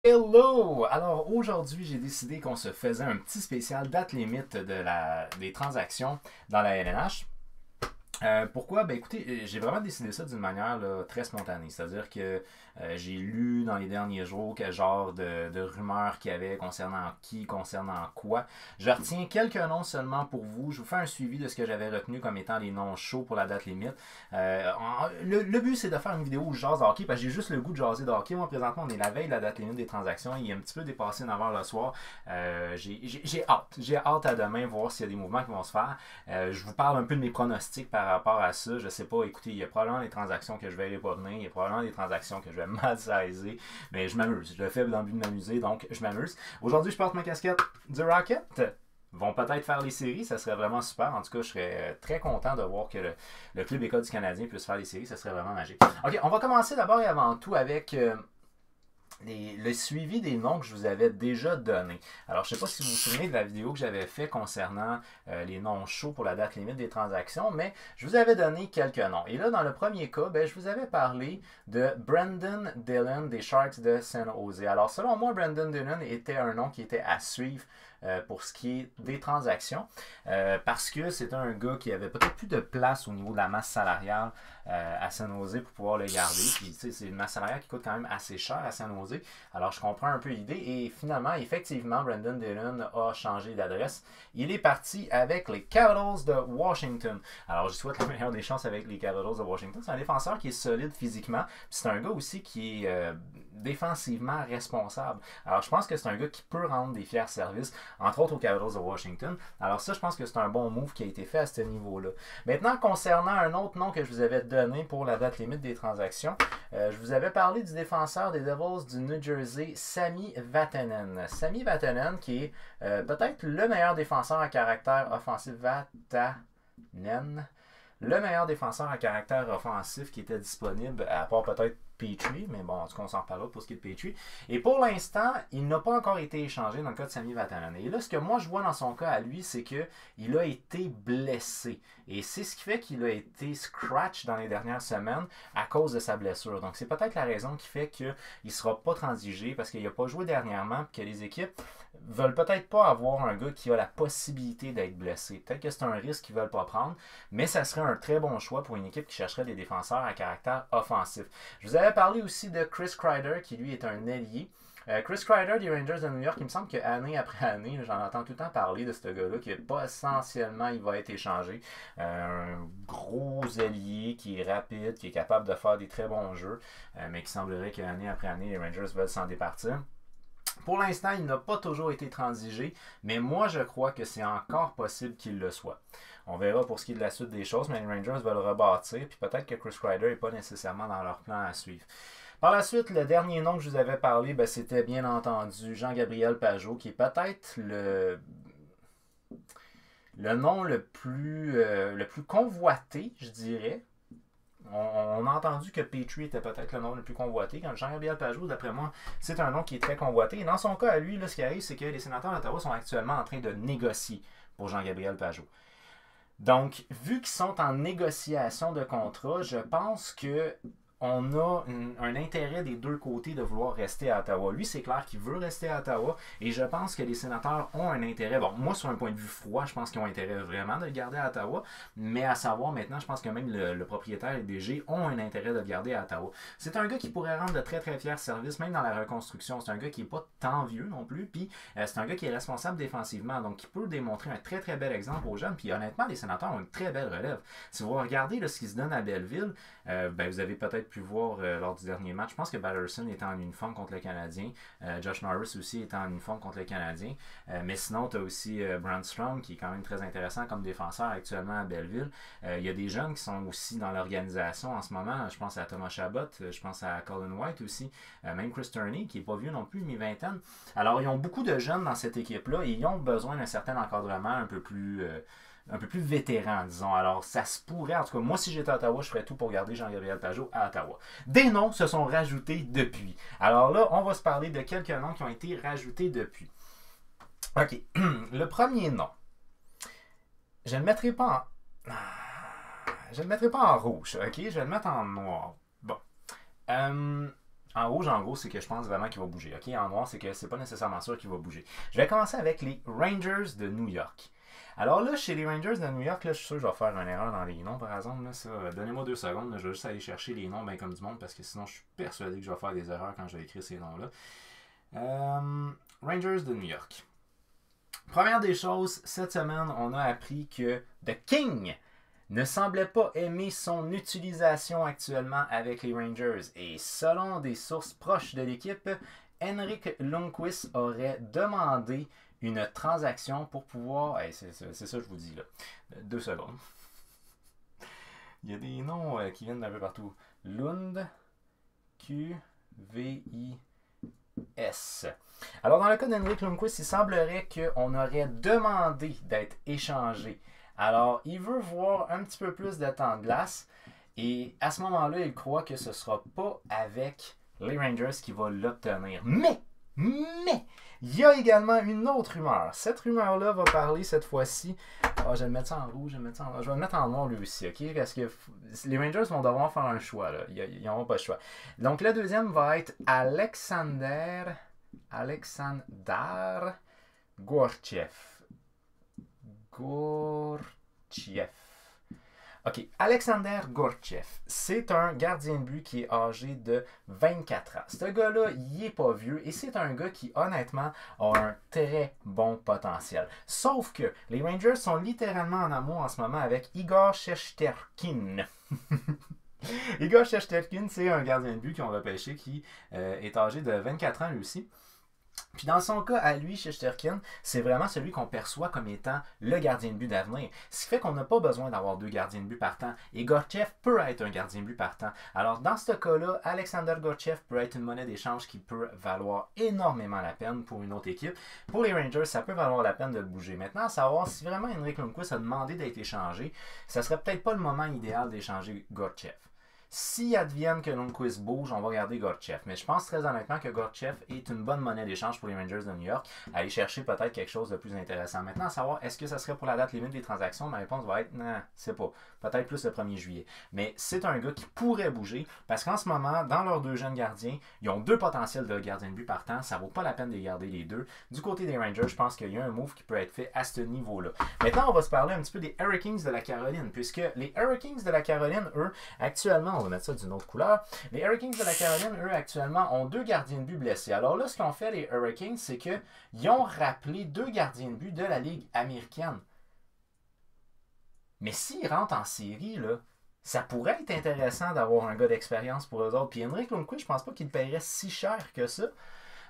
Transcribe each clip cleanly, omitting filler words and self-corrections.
Hello! Alors aujourd'hui, j'ai décidé qu'on se faisait un petit spécial date limite des transactions dans la LNH. Pourquoi? Ben écoutez, j'ai vraiment décidé ça d'une manière là, très spontanée. C'est-à-dire que j'ai lu dans les derniers jours quel genre de rumeurs qu'il y avait concernant qui, concernant quoi. Je retiens quelques noms seulement pour vous. Je vous fais un suivi de ce que j'avais retenu comme étant les noms chauds pour la date limite. Le but, c'est de faire une vidéo où je jase de hockey, parce que j'ai juste le goût de jaser de hockey. Moi, présentement, on est la veille de la date limite des transactions. Il est un petit peu dépassé 9h le soir. J'ai hâte. J'ai hâte à demain voir s'il y a des mouvements qui vont se faire. Je vous parle un peu de mes pronostics par rapport à ça. Je sais pas, écoutez, il y a probablement des transactions que je vais pas venir, il y a probablement des transactions que je vais mal sizer, mais je m'amuse. Je le fais dans le but de m'amuser, donc je m'amuse. Aujourd'hui, je porte ma casquette du Rocket. Vont peut-être faire les séries, ça serait vraiment super. En tout cas, je serais très content de voir que le Club École du Canadien puisse faire les séries, ça serait vraiment magique. Ok, on va commencer d'abord et avant tout avec le suivi des noms que je vous avais déjà donnés. Alors, je ne sais pas si vous vous souvenez de la vidéo que j'avais fait concernant les noms chauds pour la date limite des transactions, mais je vous avais donné quelques noms. Et là, dans le premier cas, je vous avais parlé de Brandon Dillon des Sharks de San Jose. Alors, selon moi, Brandon Dillon était un nom qui était à suivre pour ce qui est des transactions, parce que c'est un gars qui avait peut-être plus de place au niveau de la masse salariale à San Jose pour pouvoir le garder. Puis, c'est une masse salariale qui coûte quand même assez cher à San Jose. Alors, je comprends un peu l'idée. Et finalement, effectivement, Brandon Dillon a changé d'adresse. Il est parti avec les Capitals de Washington. Alors, je souhaite la meilleure des chances avec les Capitals de Washington. C'est un défenseur qui est solide physiquement. C'est un gars aussi qui est défensivement responsable. Alors, je pense que c'est un gars qui peut rendre des fiers services, entre autres aux Capitals de Washington. Alors, ça, je pense que c'est un bon move qui a été fait à ce niveau-là. Maintenant, concernant un autre nom que je vous avais donné pour la date limite des transactions, je vous avais parlé du défenseur des Devils du New Jersey, Sami Vatanen. Sami Vatanen, qui est peut-être le meilleur défenseur à caractère offensif. Vatanen. Le meilleur défenseur à caractère offensif qui était disponible, à part peut-être Petrie, mais bon, en tout cas, on s'en reparlera pour ce qui est de Petrie. Et pour l'instant, il n'a pas encore été échangé dans le cas de Sami Vatanen. Et là, ce que moi je vois dans son cas à lui, c'est qu'il a été blessé. Et c'est ce qui fait qu'il a été scratch dans les dernières semaines à cause de sa blessure. Donc, c'est peut-être la raison qui fait qu'il ne sera pas transigé parce qu'il n'a pas joué dernièrement et que les équipes veulent peut-être pas avoir un gars qui a la possibilité d'être blessé. Peut-être que c'est un risque qu'ils ne veulent pas prendre, mais ça serait un très bon choix pour une équipe qui chercherait des défenseurs à caractère offensif. Je vous avais parlé aussi de Chris Kreider, qui lui est un ailier. Chris Kreider des Rangers de New York, il me semble qu'année après année, j'en entends tout le temps parler de ce gars-là, qui pas essentiellement, il va être échangé. Un gros ailier qui est rapide, qui est capable de faire des très bons jeux, mais qui semblerait qu'année après année, les Rangers veulent s'en départir. Pour l'instant, il n'a pas toujours été transigé, mais moi je crois que c'est encore possible qu'il le soit. On verra pour ce qui est de la suite des choses, mais les Rangers veulent rebâtir, puis peut-être que Chris Kreider n'est pas nécessairement dans leur plan à suivre. Par la suite, le dernier nom que je vous avais parlé, c'était bien entendu Jean-Gabriel Pageau, qui est peut-être le nom le plus convoité, je dirais. On a entendu que Petrie était peut-être le nom le plus convoité. Quand Jean-Gabriel Pageau, d'après moi, c'est un nom qui est très convoité. Et dans son cas, à lui, là, ce qui arrive, c'est que les sénateurs d'Ottawa sont actuellement en train de négocier pour Jean-Gabriel Pageau. Donc, vu qu'ils sont en négociation de contrat, je pense que on a un intérêt des deux côtés de vouloir rester à Ottawa. Lui, c'est clair qu'il veut rester à Ottawa et je pense que les sénateurs ont un intérêt. Bon, moi, sur un point de vue froid, je pense qu'ils ont intérêt vraiment de le garder à Ottawa, mais à savoir maintenant, je pense que même le propriétaire et le DG ont un intérêt de le garder à Ottawa. C'est un gars qui pourrait rendre de très très fiers services, même dans la reconstruction. C'est un gars qui n'est pas tant vieux non plus, puis c'est un gars qui est responsable défensivement, donc qui peut démontrer un très très bel exemple aux jeunes, puis honnêtement, les sénateurs ont une très belle relève. Si vous regardez là, ce qui se donne à Belleville, vous avez peut-être pu voir lors du dernier match. Je pense que Batterson était en uniforme contre le Canadien. Josh Norris aussi était en uniforme contre le Canadien. Mais sinon, tu as aussi Brandstrom qui est quand même très intéressant comme défenseur actuellement à Belleville. Il y a des jeunes qui sont aussi dans l'organisation en ce moment. Je pense à Thomas Chabot, je pense à Colin White aussi. Même Chris Turney qui n'est pas vieux non plus, mi-vingtaine. Alors, ils ont beaucoup de jeunes dans cette équipe-là et ils ont besoin d'un certain encadrement un peu plus vétéran, disons. Alors, ça se pourrait, en tout cas, moi, si j'étais à Ottawa, je ferais tout pour garder Jean-Gabriel Pageau à Ottawa. Des noms se sont rajoutés depuis. Alors là, on va se parler de quelques noms qui ont été rajoutés depuis. OK. Le premier nom. Je ne le mettrai pas en... Je ne le mettrai pas en rouge, OK? Je vais le mettre en noir. Bon. En rouge, en gros, c'est que je pense vraiment qu'il va bouger. Ok, en noir, c'est que c'est pas nécessairement sûr qu'il va bouger. Je vais commencer avec les Rangers de New York. Alors là, chez les Rangers de New York, là, je suis sûr que je vais faire une erreur dans les noms, par exemple. Donnez-moi 2 secondes, là, je vais juste aller chercher les noms bien comme du monde, parce que sinon, je suis persuadé que je vais faire des erreurs quand je vais écrire ces noms-là. Rangers de New York. Première des choses, cette semaine, on a appris que The King ne semblait pas aimer son utilisation actuellement avec les Rangers. Et selon des sources proches de l'équipe, Henrik Lundqvist aurait demandé une transaction pour pouvoir... Hey, c'est ça que je vous dis là. 2 secondes. Il y a des noms qui viennent d'un peu partout. Lund, Q-V-I-S. Alors dans le cas d'Henrik Lundqvist, il semblerait qu'on aurait demandé d'être échangé. Alors, il veut voir un petit peu plus de temps de glace. Et à ce moment-là, il croit que ce ne sera pas avec les Rangers qui va l'obtenir. Mais, il y a également une autre rumeur. Cette rumeur-là va parler cette fois-ci. Oh, je vais le mettre ça en rouge, je vais le mettre en noir lui aussi, ok? Parce que les Rangers vont devoir faire un choix, là. Ils n'auront pas le choix. Donc, le deuxième va être Alexander Gorchev. OK, Alexander Gorchev, c'est un gardien de but qui est âgé de 24 ans. Ce gars-là, il n'est pas vieux et c'est un gars qui, honnêtement, a un très bon potentiel. Sauf que les Rangers sont littéralement en amour en ce moment avec Igor Shesterkin. Igor Shesterkin, c'est un gardien de but qu'ils ont repêché qui est âgé de 24 ans lui aussi. Puis dans son cas, à lui, Shesterkin, c'est vraiment celui qu'on perçoit comme étant le gardien de but d'avenir. Ce qui fait qu'on n'a pas besoin d'avoir 2 gardiens de but partant. Et Gorchev peut être un gardien de but partant. Alors dans ce cas-là, Alexander Gorchev peut être une monnaie d'échange qui peut valoir énormément la peine pour une autre équipe. Pour les Rangers, ça peut valoir la peine de le bouger. Maintenant, à savoir si vraiment Henrik Lundqvist a demandé d'être échangé, ça serait peut-être pas le moment idéal d'échanger Gorchev. Si advienne que Lundqvist bouge, on va garder Gorchev. Mais je pense très honnêtement que Gorchev est une bonne monnaie d'échange pour les Rangers de New York. Aller chercher peut-être quelque chose de plus intéressant. Maintenant, à savoir, est-ce que ça serait pour la date limite des transactions? Ma réponse va être non, c'est pas. Peut-être plus le 1er juillet. Mais c'est un gars qui pourrait bouger parce qu'en ce moment, dans leurs 2 jeunes gardiens, ils ont 2 potentiels de gardiens de but partant. Ça vaut pas la peine de garder les 2. Du côté des Rangers, je pense qu'il y a un move qui peut être fait à ce niveau-là. Maintenant, on va se parler un petit peu des Hurricanes de la Caroline. Puisque les Hurricanes de la Caroline, eux, actuellement, on va mettre ça d'une autre couleur. Les Hurricanes de la Caroline, eux, actuellement, ont 2 gardiens de but blessés. Alors là, ce qu'ont fait les Hurricanes, c'est qu'ils ont rappelé 2 gardiens de but de la Ligue américaine. Mais s'ils rentrent en série, là, ça pourrait être intéressant d'avoir un gars d'expérience pour eux autres. Puis Henrik Lundqvist, je pense pas qu'il paierait si cher que ça.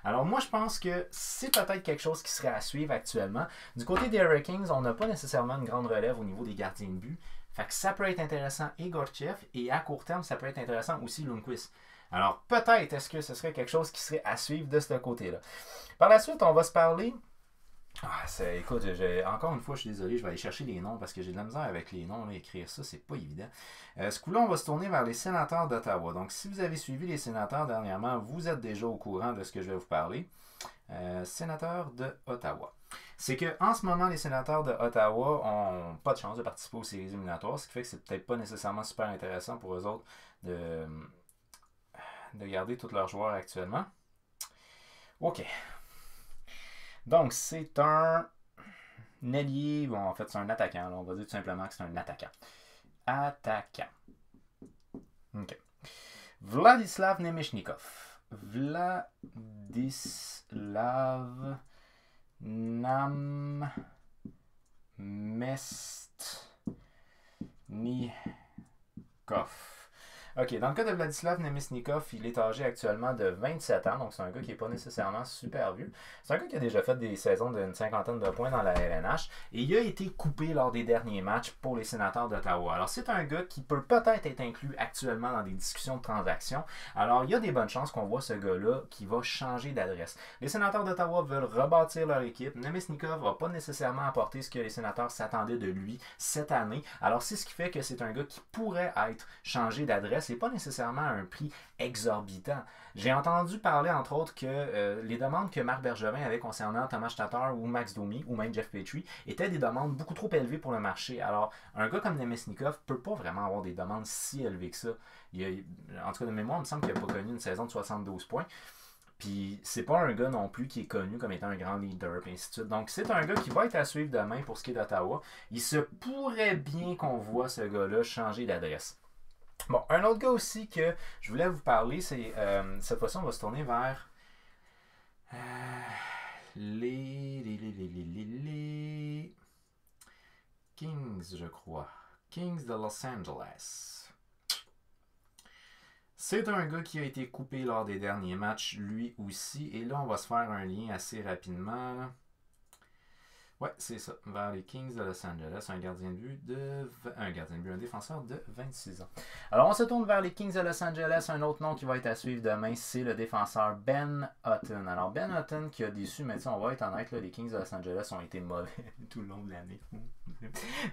Alors moi, je pense que c'est peut-être quelque chose qui serait à suivre actuellement. Du côté des Hurricanes, on n'a pas nécessairement une grande relève au niveau des gardiens de but. Fait que ça peut être intéressant et Gorchev, et à court terme, ça peut être intéressant aussi Lundqvist. Alors peut-être est-ce que ce serait quelque chose qui serait à suivre de ce côté-là. Par la suite, on va se parler... écoute, encore une fois, je suis désolé, je vais aller chercher les noms parce que j'ai de la misère avec les noms, là, écrire ça, c'est pas évident. Ce coup-là, on va se tourner vers les sénateurs d'Ottawa. Donc, si vous avez suivi les sénateurs dernièrement, vous êtes déjà au courant de ce que je vais vous parler. Sénateurs de Ottawa. C'est que en ce moment, les sénateurs de Ottawa n'ont pas de chance de participer aux séries éliminatoires, ce qui fait que c'est peut-être pas nécessairement super intéressant pour eux autres de garder tous leurs joueurs actuellement. OK. Donc, c'est un ailier, bon, en fait, c'est un attaquant. Là, on va dire tout simplement que c'est un attaquant. Attaquant. OK. Vladislav Nemechnikov. Vladislav Namestnikov. OK, dans le cas de Vladislav Nemestnikov, il est âgé actuellement de 27 ans, donc c'est un gars qui n'est pas nécessairement super vieux. C'est un gars qui a déjà fait des saisons d'une 50aine de points dans la LNH et il a été coupé lors des derniers matchs pour les sénateurs d'Ottawa. Alors c'est un gars qui peut peut-être être inclus actuellement dans des discussions de transactions. Alors il y a des bonnes chances qu'on voit ce gars-là qui va changer d'adresse. Les sénateurs d'Ottawa veulent rebâtir leur équipe. Nemestnikov va pas nécessairement apporter ce que les sénateurs s'attendaient de lui cette année. Alors c'est ce qui fait que c'est un gars qui pourrait être changé d'adresse. c'est pas nécessairement un prix exorbitant. J'ai entendu parler, entre autres, que les demandes que Marc Bergevin avait concernant Thomas Tatar ou Max Domi ou même Jeff Petrie étaient des demandes beaucoup trop élevées pour le marché. Alors, un gars comme Nemesnikov peut pas vraiment avoir des demandes si élevées que ça. En tout cas, de mémoire, il me semble qu'il n'a pas connu une saison de 72 points. Puis c'est pas un gars non plus qui est connu comme étant un grand leader, et ainsi de suite. Donc c'est un gars qui va être à suivre demain pour ce qui est d'Ottawa. Il se pourrait bien qu'on voit ce gars-là changer d'adresse. Bon, un autre gars aussi que je voulais vous parler, c'est cette fois-ci on va se tourner vers les Kings, je crois. Kings de Los Angeles. C'est un gars qui a été coupé lors des derniers matchs, lui aussi. Et là, on va se faire un lien assez rapidement. Là. Ouais, c'est ça. Vers les Kings de Los Angeles, un défenseur de 26 ans. Alors, on se tourne vers les Kings de Los Angeles. Un autre nom qui va être à suivre demain, c'est le défenseur Ben Hutton. Alors, Ben Hutton qui a déçu, mais on va être honnête, là, les Kings de Los Angeles ont été mauvais tout le long de l'année.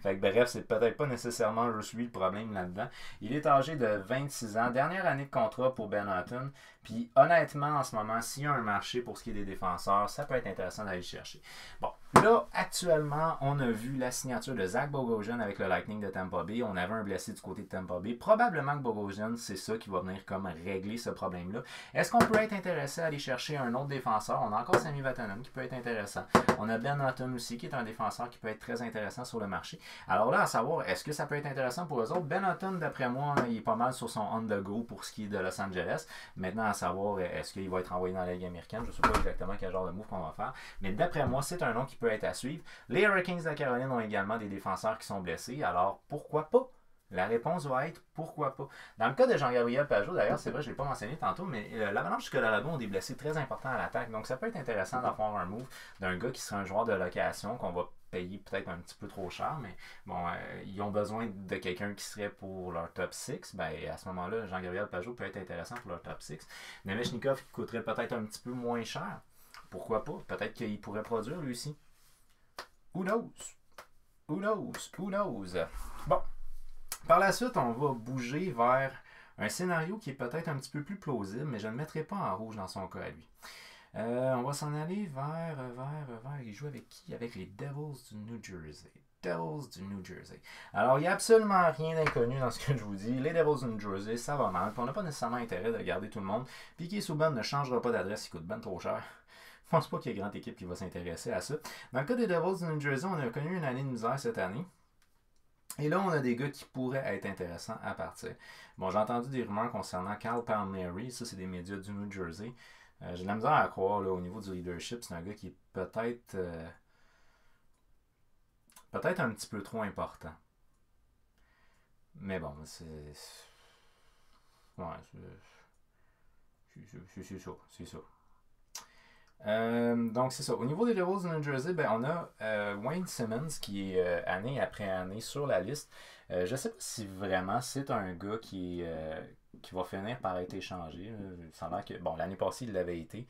Fait que bref, c'est peut-être pas nécessairement juste lui le problème là-dedans. Il est âgé de 26 ans. Dernière année de contrat pour Ben Hutton. Puis honnêtement, en ce moment, s'il y a un marché pour ce qui est des défenseurs, ça peut être intéressant d'aller chercher. Bon, là, actuellement, on a vu la signature de Zach Bogosian avec le Lightning de Tampa Bay. On avait un blessé du côté de Tampa Bay. Probablement que Bogosian, c'est ça qui va venir comme régler ce problème-là. Est-ce qu'on peut être intéressé à aller chercher un autre défenseur? On a encore Sami Vatanen qui peut être intéressant. On a Ben Hutton aussi qui est un défenseur qui peut être très intéressant sur le marché. Alors là, à savoir, est-ce que ça peut être intéressant pour eux autres? Ben Hutton, d'après moi, il est pas mal sur son on the go pour ce qui est de Los Angeles. Maintenant, à savoir, est-ce qu'il va être envoyé dans la Ligue américaine? Je ne sais pas exactement quel genre de move qu'on va faire. Mais d'après moi, c'est un nom qui peut être à suivre. Les Hurricanes de la Caroline ont également des défenseurs qui sont blessés. Alors, pourquoi pas? La réponse va être pourquoi pas. Dans le cas de Jean-Gabriel Pageau, d'ailleurs, c'est vrai, je ne l'ai pas mentionné tantôt, mais l'Avalanche du Colorado ont des blessés très importants à l'attaque. Donc, ça peut être intéressant d'avoir un move d'un gars qui serait un joueur de location qu'on va payer peut-être un petit peu trop cher, mais bon, ils ont besoin de quelqu'un qui serait pour leur top 6. Ben, à ce moment-là, Jean-Gabriel Pageau peut être intéressant pour leur top 6. Nemechnikov qui coûterait peut-être un petit peu moins cher. Pourquoi pas? Peut-être qu'il pourrait produire lui aussi. Who knows? Who knows? Who knows? Bon. Par la suite, on va bouger vers un scénario qui est peut-être un petit peu plus plausible, mais je ne le mettrai pas en rouge dans son cas à lui. On va s'en aller vers. Il joue avec qui? Avec les Devils du New Jersey. Devils du New Jersey. Alors, il n'y a absolument rien d'inconnu dans ce que je vous dis. Les Devils du New Jersey, ça va mal. Puis on n'a pas nécessairement intérêt de garder tout le monde. Piquet Souban ne changera pas d'adresse, il coûte ben trop cher. Je pense pas qu'il y ait grande équipe qui va s'intéresser à ça. Dans le cas des Devils du New Jersey, on a connu une année de misère cette année. Et là, on a des gars qui pourraient être intéressants à partir. Bon, j'ai entendu des rumeurs concernant Carl Palmieri. Ça, c'est des médias du New Jersey. J'ai de la misère à croire là, au niveau du leadership. C'est un gars qui est peut-être un petit peu trop important. Mais bon, c'est... Ouais, c'est ça. C'est ça. Donc c'est ça. Au niveau des Devils de New Jersey, ben, on a Wayne Simmons qui est année après année sur la liste. Je ne sais pas si vraiment c'est un gars qui va finir par être échangé. Ça a l'air que, bon, l'année passée, il l'avait été.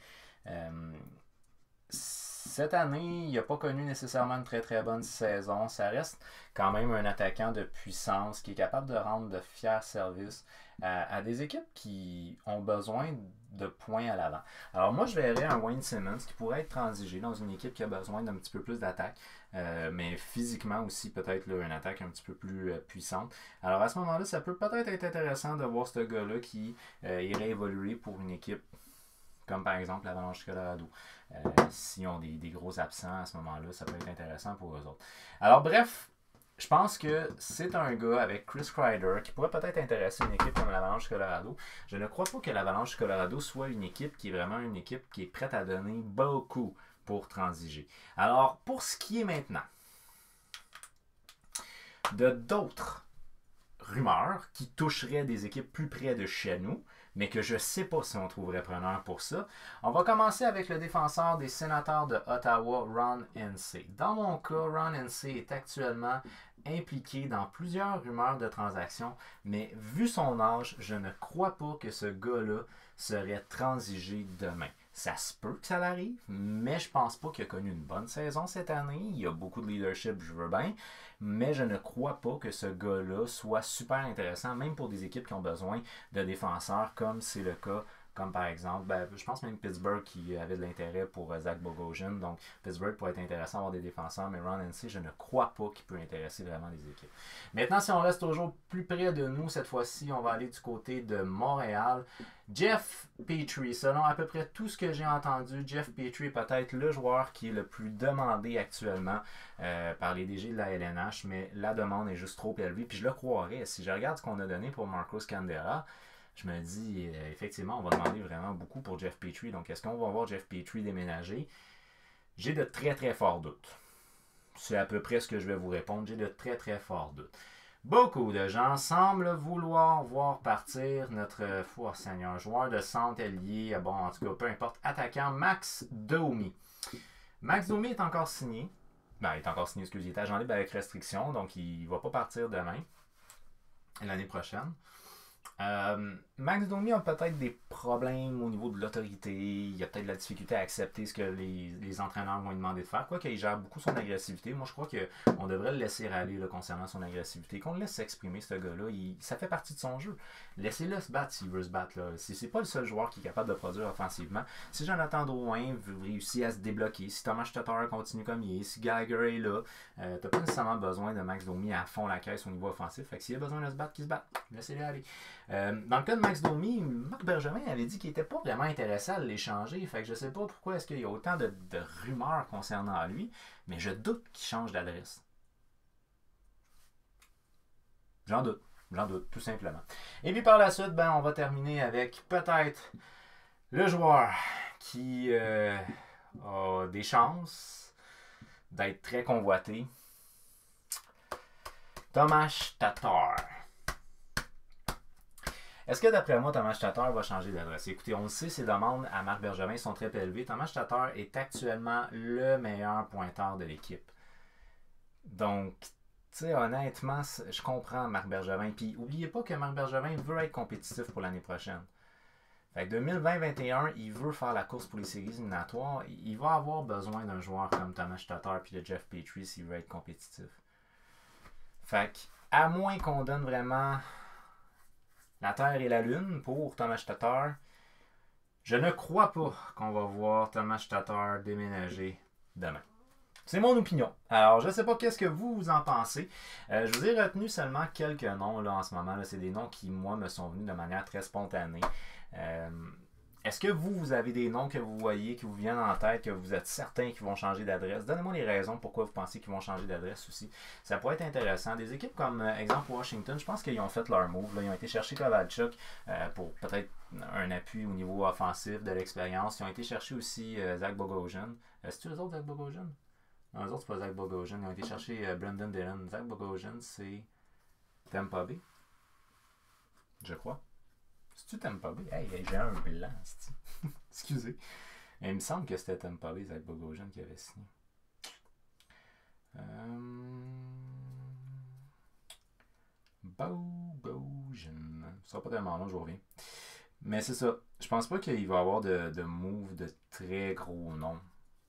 Cette année, il n'a pas connu nécessairement une très très bonne saison. Ça reste quand même un attaquant de puissance qui est capable de rendre de fiers services à des équipes qui ont besoin de points à l'avant. Alors moi, je verrais un Wayne Simmons qui pourrait être transigé dans une équipe qui a besoin d'un petit peu plus d'attaque, mais physiquement aussi peut-être là, une attaque un petit peu plus puissante. Alors à ce moment-là, ça peut peut-être être intéressant de voir ce gars-là qui irait évoluer pour une équipe comme par exemple l'Avalanche du Colorado. S'ils ont des gros absents à ce moment-là, ça peut être intéressant pour eux autres. Alors bref, je pense que c'est un gars avec Chris Kreider qui pourrait peut-être intéresser une équipe comme l'Avalanche du Colorado. Je ne crois pas que l'Avalanche du Colorado soit une équipe qui est vraiment une équipe qui est prête à donner beaucoup pour transiger. Alors, pour ce qui est maintenant de d'autres rumeurs qui toucheraient des équipes plus près de chez nous, mais que je ne sais pas si on trouverait preneur pour ça. On va commencer avec le défenseur des Sénateurs de Ottawa, Ron Hainsey. Dans mon cas, Ron Hainsey est actuellement impliqué dans plusieurs rumeurs de transactions, mais vu son âge, je ne crois pas que ce gars-là serait transigé demain. Ça se peut que ça l'arrive, mais je pense pas qu'il a connu une bonne saison cette année. Il y a beaucoup de leadership, je veux bien, mais je ne crois pas que ce gars-là soit super intéressant, même pour des équipes qui ont besoin de défenseurs, comme c'est le cas. Comme par exemple, je pense même Pittsburgh qui avait de l'intérêt pour Zach Bogosian. Donc Pittsburgh pourrait être intéressant d'avoir des défenseurs, mais Ron Hensey, je ne crois pas qu'il peut intéresser vraiment les équipes. Maintenant, si on reste toujours plus près de nous, cette fois-ci, on va aller du côté de Montréal. Jeff Petrie, selon à peu près tout ce que j'ai entendu, Jeff Petrie est peut-être le joueur qui est le plus demandé actuellement par les DG de la LNH, mais la demande est juste trop élevée. Puis je le croirais. Si je regarde ce qu'on a donné pour Marcos Candera, je me dis, effectivement, on va demander vraiment beaucoup pour Jeff Petrie. Donc, est-ce qu'on va voir Jeff Petrie déménager? J'ai de très, très forts doutes. C'est à peu près ce que je vais vous répondre. J'ai de très, très forts doutes. Beaucoup de gens semblent vouloir voir partir notre Seigneur, joueur de centre allié, bon, en tout cas, peu importe, attaquant, Max Domi. Max Domi est encore signé. Il est encore signé, excusez, il est agent libre avec restriction, donc il ne va pas partir demain, l'année prochaine. Max Domi a peut-être des problèmes au niveau de l'autorité. Il a peut-être de la difficulté à accepter ce que les entraîneurs vont lui demander de faire. Quoique il gère beaucoup son agressivité. Moi, je crois qu'on devrait le laisser aller là, concernant son agressivité. Qu'on le laisse s'exprimer, ce gars-là. Ça fait partie de son jeu. Laissez-le se battre s'il veut se battre. Là. C'est pas le seul joueur qui est capable de produire offensivement. Si Jonathan Drouin réussit à se débloquer, si Thomas Tatar continue comme il est, si Geiger est là, t'as pas nécessairement besoin de Max Domi à fond la caisse au niveau offensif. Fait que s'il a besoin de se battre, qu'il se batte. Laissez-le aller. Dans le cas de Max Domi, Marc Bergevin avait dit qu'il n'était pas vraiment intéressé à l'échanger. Fait que je sais pas pourquoi est-ce qu'il y a autant de rumeurs concernant lui, mais je doute qu'il change d'adresse. J'en doute, tout simplement. Et puis par la suite, on va terminer avec peut-être le joueur qui a des chances d'être très convoité. Thomas Tatar. Est-ce que d'après moi, Thomas Tatar va changer d'adresse? Écoutez, on le sait, ses demandes à Marc Bergevin sont très élevées. Thomas Tatar est actuellement le meilleur pointeur de l'équipe. Donc, tu sais, honnêtement, je comprends Marc Bergevin. Puis, n'oubliez pas que Marc Bergevin veut être compétitif pour l'année prochaine. Fait que 2020-2021, il veut faire la course pour les séries éliminatoires. Il va avoir besoin d'un joueur comme Thomas Tatar puis de Jeff Petrie s'il veut être compétitif. Fait que, à moins qu'on donne vraiment la Terre et la Lune pour Thomas Tatar, je ne crois pas qu'on va voir Thomas Tatar déménager demain. C'est mon opinion. Alors, je ne sais pas qu'est-ce que vous en pensez. Je vous ai retenu seulement quelques noms là, en ce moment. C'est des noms qui, moi, me sont venus de manière très spontanée. Est-ce que vous avez des noms que vous voyez, qui vous viennent en tête, que vous êtes certains qu'ils vont changer d'adresse? Donnez-moi les raisons pourquoi vous pensez qu'ils vont changer d'adresse aussi. Ça pourrait être intéressant. Des équipes comme, exemple, Washington, je pense qu'ils ont fait leur move. Là. Ils ont été chercher Kovalchuk pour peut-être un appui au niveau offensif, de l'expérience. Ils ont été chercher aussi Zach Bogosian. C'est-tu eux autres, Zach Bogosian? Non, eux autres, c'est pas Zach Bogosian. Ils ont été chercher Brendan Dillon. Zach Bogosian, c'est Tampa Bay, je crois. Si tu Tampa Bay, hey, j'ai un blanc, excusez. Mais il me semble que c'était Tampa Bay, Zach Bogosian qui avait signé. Bogosian. Ce sera pas tellement long, je reviens. Mais c'est ça. Je pense pas qu'il va y avoir de move de très gros noms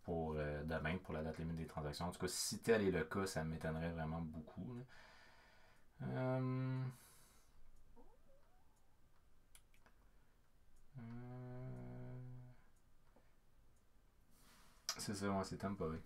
pour demain, pour la date limite des transactions. En tout cas, si tel est le cas, ça m'étonnerait vraiment beaucoup. C'est ça, ouais, c'est Tampa Bay.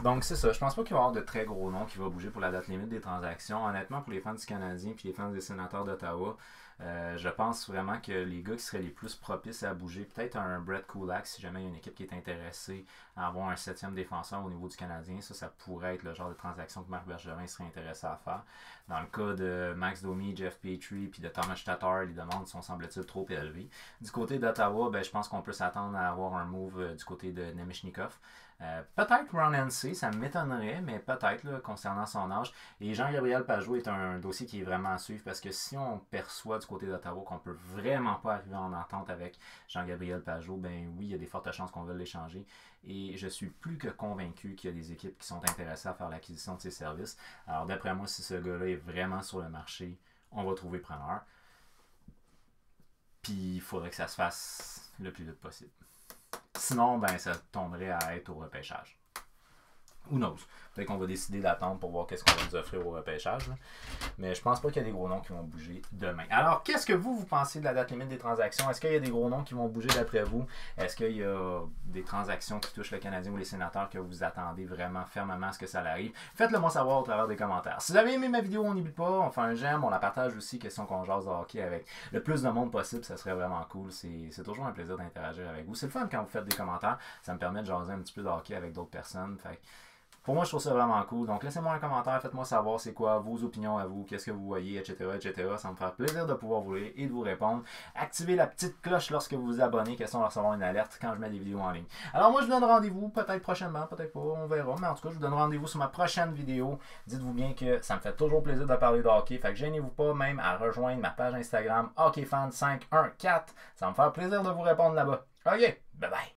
Donc c'est ça, je pense pas qu'il va y avoir de très gros noms qui vont bouger pour la date limite des transactions. Honnêtement, pour les fans du Canadien et les fans des Sénateurs d'Ottawa, je pense vraiment que les gars qui seraient les plus propices à bouger, peut-être un Brett Kulak si jamais il y a une équipe qui est intéressée à avoir un 7e défenseur au niveau du Canadien, ça pourrait être le genre de transaction que Marc Bergevin serait intéressé à faire. Dans le cas de Max Domi, Jeff Petrie puis de Thomas Tatar, les demandes sont semble-t-il trop élevées. Du côté d'Ottawa, je pense qu'on peut s'attendre à avoir un move du côté de Nemechnikov. Peut-être Ron Hensey, ça m'étonnerait, mais peut-être là, concernant son âge. Et Jean-Gabriel Pajot est un dossier qui est vraiment à suivre parce que si on perçoit du côté d'Ottawa qu'on peut vraiment pas arriver en entente avec Jean-Gabriel Pajot, ben oui, il y a des fortes chances qu'on va l'échanger. Et je suis plus que convaincu qu'il y a des équipes qui sont intéressées à faire l'acquisition de ses services. Alors d'après moi, si ce gars-là est vraiment sur le marché, on va trouver preneur. Puis il faudrait que ça se fasse le plus vite possible. Sinon, ben ça tomberait à être au repêchage. Who knows? Peut-être qu'on va décider d'attendre pour voir qu'est-ce qu'on va nous offrir au repêchage. Là. Mais je pense pas qu'il y a des gros noms qui vont bouger demain. Alors, qu'est-ce que vous pensez de la date limite des transactions? Est-ce qu'il y a des gros noms qui vont bouger d'après vous? Est-ce qu'il y a des transactions qui touchent le Canadien ou les Sénateurs que vous attendez vraiment fermement à ce que ça arrive? Faites-le moi savoir au travers des commentaires. Si vous avez aimé ma vidéo, on n'oublie pas, on fait un j'aime, on la partage aussi, question qu'on jase de hockey avec le plus de monde possible, ça serait vraiment cool. C'est toujours un plaisir d'interagir avec vous. C'est le fun quand vous faites des commentaires, ça me permet de jaser un petit peu de hockey avec d'autres personnes. Fait pour moi, je trouve ça vraiment cool. Donc, laissez-moi un commentaire, faites-moi savoir c'est quoi vos opinions à vous, qu'est-ce que vous voyez, etc., etc. Ça me fera plaisir de pouvoir vous lire et de vous répondre. Activez la petite cloche lorsque vous vous abonnez, question de recevoir une alerte quand je mets des vidéos en ligne. Alors, moi, je vous donne rendez-vous, peut-être prochainement, peut-être pas, on verra. Mais en tout cas, je vous donne rendez-vous sur ma prochaine vidéo. Dites-vous bien que ça me fait toujours plaisir de parler de hockey. Fait que gênez-vous pas même à rejoindre ma page Instagram HockeyFan514. Ça va me faire plaisir de vous répondre là-bas. OK, bye bye.